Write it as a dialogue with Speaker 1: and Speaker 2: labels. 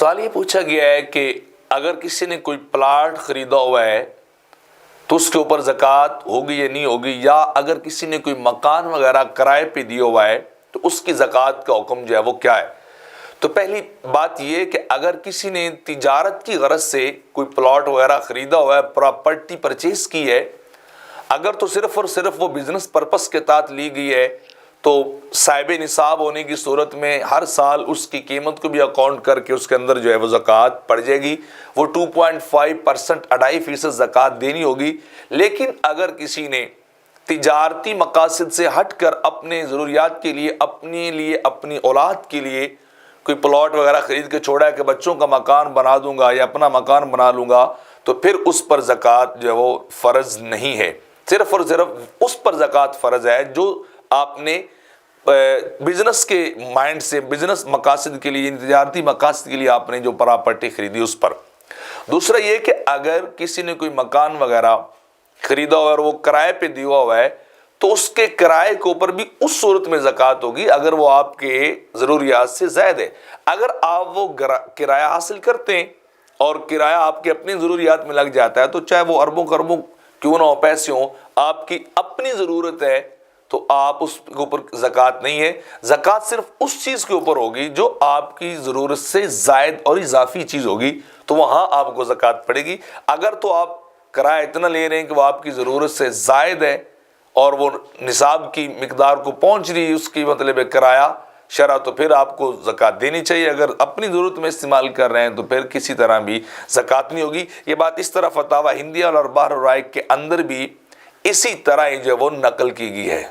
Speaker 1: سوال یہ پوچھا گیا ہے کہ اگر کسی نے کوئی پلاٹ خریدا ہوا ہے تو اس کے اوپر زکوٰۃ ہوگی یا نہیں ہوگی، یا اگر کسی نے کوئی مکان وغیرہ کرائے پہ دیا ہوا ہے تو اس کی زکوٰۃ کا حکم جو ہے وہ کیا ہے۔ تو پہلی بات یہ کہ اگر کسی نے تجارت کی غرض سے کوئی پلاٹ وغیرہ خریدا ہوا ہے، پراپرٹی پرچیز کی ہے، اگر تو صرف اور صرف وہ بزنس پرپس کے تحت لی گئی ہے تو صاحب نصاب ہونے کی صورت میں ہر سال اس کی قیمت کو بھی اکاؤنٹ کر کے اس کے اندر جو ہے وہ زکوٰۃ پڑ جائے گی، وہ 2.5% 2.5% زکوٰۃ دینی ہوگی۔ لیکن اگر کسی نے تجارتی مقاصد سے ہٹ کر اپنے ضروریات کے لیے اپنی اولاد کے لیے کوئی پلاٹ وغیرہ خرید کے چھوڑا ہے کہ بچوں کا مکان بنا دوں گا یا اپنا مکان بنا لوں گا، تو پھر اس پر زکوٰۃ جو ہے وہ فرض نہیں ہے۔ صرف اور صرف اس پر زکوٰۃ فرض ہے جو آپ نے بزنس کے مائنڈ سے، بزنس مقاصد کے لیے، تجارتی مقاصد کے لیے آپ نے جو پراپرٹی خریدی اس پر۔ دوسرا یہ کہ اگر کسی نے کوئی مکان وغیرہ خریدا ہوا اور وہ کرائے پہ دیا ہوا ہے تو اس کے کرائے کے اوپر بھی اس صورت میں زکوٰۃ ہوگی اگر وہ آپ کے ضروریات سے زائد ہے۔ اگر آپ وہ کرایہ حاصل کرتے ہیں اور کرایہ آپ کے اپنی ضروریات میں لگ جاتا ہے تو چاہے وہ اربوں کربوں کیوں نہ ہو، پیسے ہوں، آپ کی اپنی ضرورت ہے تو آپ اس کے اوپر زکوٰۃ نہیں ہے۔ زکوٰۃ صرف اس چیز کے اوپر ہوگی جو آپ کی ضرورت سے زائد اور اضافی چیز ہوگی، تو وہاں آپ کو زکوٰۃ پڑے گی۔ اگر تو آپ کرایہ اتنا لے رہے ہیں کہ وہ آپ کی ضرورت سے زائد ہے اور وہ نصاب کی مقدار کو پہنچ رہی ہے، اس کی مطلب ہے کرایہ شرح، تو پھر آپ کو زکوٰۃ دینی چاہیے۔ اگر اپنی ضرورت میں استعمال کر رہے ہیں تو پھر کسی طرح بھی زکوٰۃ نہیں ہوگی۔ یہ بات اس طرح فتاوی ہندیہ اور بحر الرائق کے اندر بھی اسی طرح جو وہ نقل کی گئی ہے۔